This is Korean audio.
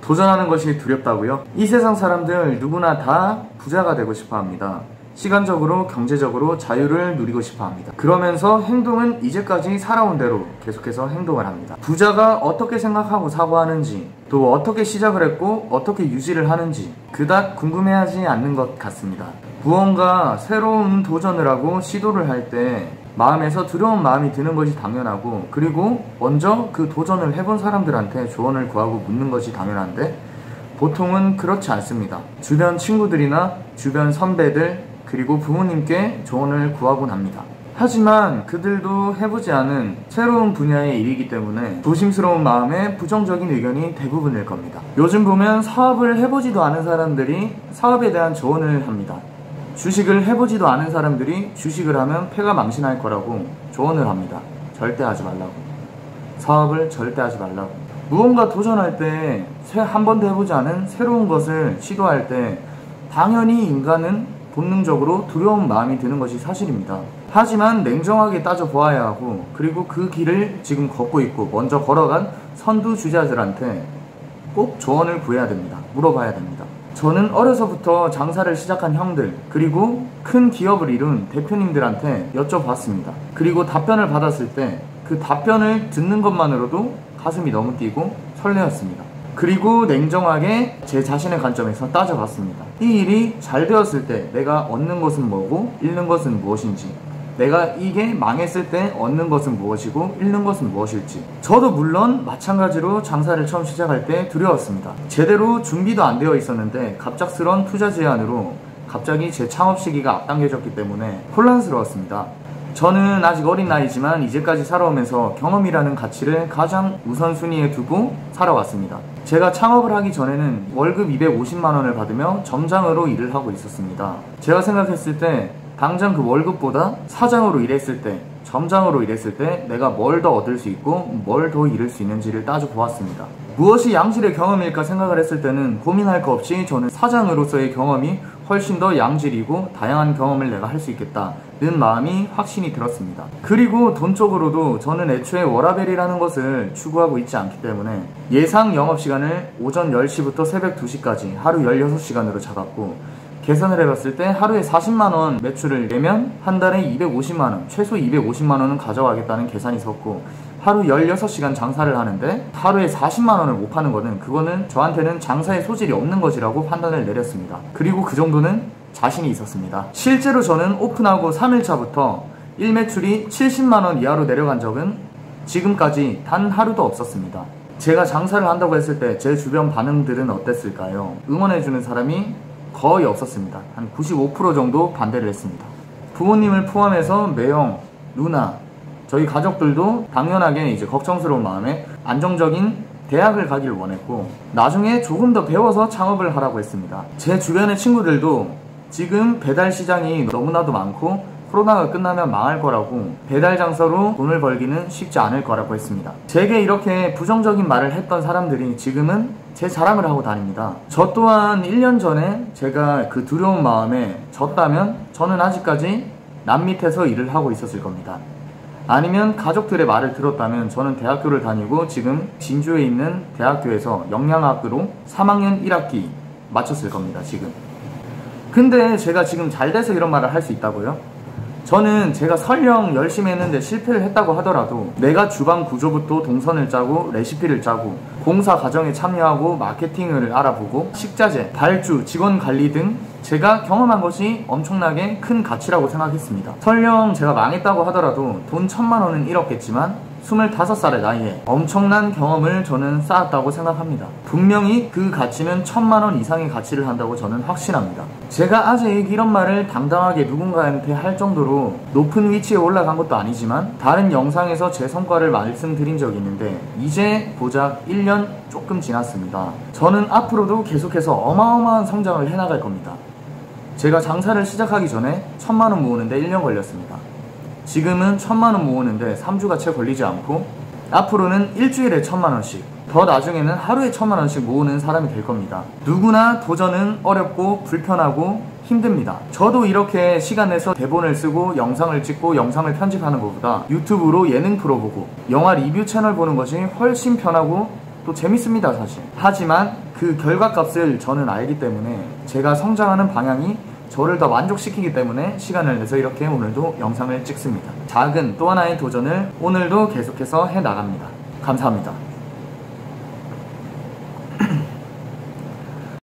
도전하는 것이 두렵다고요? 이 세상 사람들 누구나 다 부자가 되고 싶어 합니다. 시간적으로, 경제적으로 자유를 누리고 싶어 합니다. 그러면서 행동은 이제까지 살아온 대로 계속해서 행동을 합니다. 부자가 어떻게 생각하고 사고하는지, 또 어떻게 시작을 했고 어떻게 유지를 하는지 그닥 궁금해하지 않는 것 같습니다. 무언가 새로운 도전을 하고 시도를 할 때 마음에서 두려운 마음이 드는 것이 당연하고, 그리고 먼저 그 도전을 해본 사람들한테 조언을 구하고 묻는 것이 당연한데 보통은 그렇지 않습니다. 주변 친구들이나 주변 선배들 그리고 부모님께 조언을 구하곤 합니다. 하지만 그들도 해보지 않은 새로운 분야의 일이기 때문에 조심스러운 마음에 부정적인 의견이 대부분일 겁니다. 요즘 보면 사업을 해보지도 않은 사람들이 사업에 대한 조언을 합니다. 주식을 해보지도 않은 사람들이 주식을 하면 패가 망신할 거라고 조언을 합니다. 절대 하지 말라고. 사업을 절대 하지 말라고. 무언가 도전할 때 한 번도 해보지 않은 새로운 것을 시도할 때 당연히 인간은 본능적으로 두려운 마음이 드는 것이 사실입니다. 하지만 냉정하게 따져보아야 하고, 그리고 그 길을 지금 걷고 있고 먼저 걸어간 선두주자들한테 꼭 조언을 구해야 됩니다. 물어봐야 됩니다. 저는 어려서부터 장사를 시작한 형들, 그리고 큰 기업을 이룬 대표님들한테 여쭤봤습니다. 그리고 답변을 받았을 때 그 답변을 듣는 것만으로도 가슴이 너무 뛰고 설레었습니다. 그리고 냉정하게 제 자신의 관점에서 따져봤습니다. 이 일이 잘 되었을 때 내가 얻는 것은 뭐고 잃는 것은 무엇인지, 내가 이게 망했을 때 얻는 것은 무엇이고 잃는 것은 무엇일지. 저도 물론 마찬가지로 장사를 처음 시작할 때 두려웠습니다. 제대로 준비도 안 되어 있었는데 갑작스런 투자 제안으로 갑자기 제 창업 시기가 앞당겨졌기 때문에 혼란스러웠습니다. 저는 아직 어린 나이지만 이제까지 살아오면서 경험이라는 가치를 가장 우선순위에 두고 살아왔습니다. 제가 창업을 하기 전에는 월급 250만 원을 받으며 점장으로 일을 하고 있었습니다. 제가 생각했을 때 당장 그 월급보다 사장으로 일했을 때, 점장으로 일했을 때 내가 뭘 더 얻을 수 있고 뭘 더 잃을 수 있는지를 따져보았습니다. 무엇이 양질의 경험일까 생각을 했을 때는 고민할 거 없이 저는 사장으로서의 경험이 훨씬 더 양질이고 다양한 경험을 내가 할 수 있겠다는 마음이 확신이 들었습니다. 그리고 돈 쪽으로도 저는 애초에 워라밸이라는 것을 추구하고 있지 않기 때문에 예상 영업시간을 오전 10시부터 새벽 2시까지 하루 16시간으로 잡았고, 계산을 해봤을 때 하루에 40만원 매출을 내면 한 달에 250만원, 최소 250만원은 가져가겠다는 계산이 섰고, 하루 16시간 장사를 하는데 하루에 40만원을 못 파는 거는, 그거는 저한테는 장사의 소질이 없는 것이라고 판단을 내렸습니다. 그리고 그 정도는 자신이 있었습니다. 실제로 저는 오픈하고 3일차부터 일매출이 70만원 이하로 내려간 적은 지금까지 단 하루도 없었습니다. 제가 장사를 한다고 했을 때 제 주변 반응들은 어땠을까요? 응원해주는 사람이 거의 없었습니다. 한 95% 정도 반대를 했습니다. 부모님을 포함해서 매형, 누나, 저희 가족들도 당연하게 이제 걱정스러운 마음에 안정적인 대학을 가기를 원했고, 나중에 조금 더 배워서 창업을 하라고 했습니다. 제 주변의 친구들도 지금 배달 시장이 너무나도 많고 코로나가 끝나면 망할 거라고, 배달 장사로 돈을 벌기는 쉽지 않을 거라고 했습니다. 제게 이렇게 부정적인 말을 했던 사람들이 지금은 제 자랑을 하고 다닙니다. 저 또한 1년 전에 제가 그 두려운 마음에 졌다면 저는 아직까지 남 밑에서 일을 하고 있었을 겁니다. 아니면 가족들의 말을 들었다면 저는 대학교를 다니고 지금 진주에 있는 대학교에서 영양학으로 3학년 1학기 마쳤을 겁니다. 지금. 근데 제가 지금 잘 돼서 이런 말을 할 수 있다고요? 저는 제가 설령 열심히 했는데 실패를 했다고 하더라도 내가 주방 구조부터 동선을 짜고 레시피를 짜고 공사 과정에 참여하고 마케팅을 알아보고 식자재, 발주, 직원 관리 등 제가 경험한 것이 엄청나게 큰 가치라고 생각했습니다. 설령 제가 망했다고 하더라도 돈 1000만 원은 잃었겠지만 25살의 나이에 엄청난 경험을 저는 쌓았다고 생각합니다. 분명히 그 가치는 1000만 원 이상의 가치를 한다고 저는 확신합니다. 제가 아직 이런 말을 당당하게 누군가한테 할 정도로 높은 위치에 올라간 것도 아니지만 다른 영상에서 제 성과를 말씀드린 적이 있는데 이제 고작 1년 조금 지났습니다. 저는 앞으로도 계속해서 어마어마한 성장을 해나갈 겁니다. 제가 장사를 시작하기 전에 1000만 원 모으는데 1년 걸렸습니다. 지금은 1000만 원 모으는데 3주가 채 걸리지 않고 앞으로는 일주일에 1000만 원씩, 더 나중에는 하루에 1000만 원씩 모으는 사람이 될 겁니다. 누구나 도전은 어렵고 불편하고 힘듭니다. 저도 이렇게 시간 내서 대본을 쓰고 영상을 찍고 영상을 편집하는 것보다 유튜브로 예능 프로 보고 영화 리뷰 채널 보는 것이 훨씬 편하고 또 재밌습니다, 사실. 하지만 그 그 결과값을 저는 알기 때문에 제가 성장하는 방향이 저를 더 만족시키기 때문에 시간을 내서 이렇게 오늘도 영상을 찍습니다. 작은 또 하나의 도전을 오늘도 계속해서 해나갑니다. 감사합니다.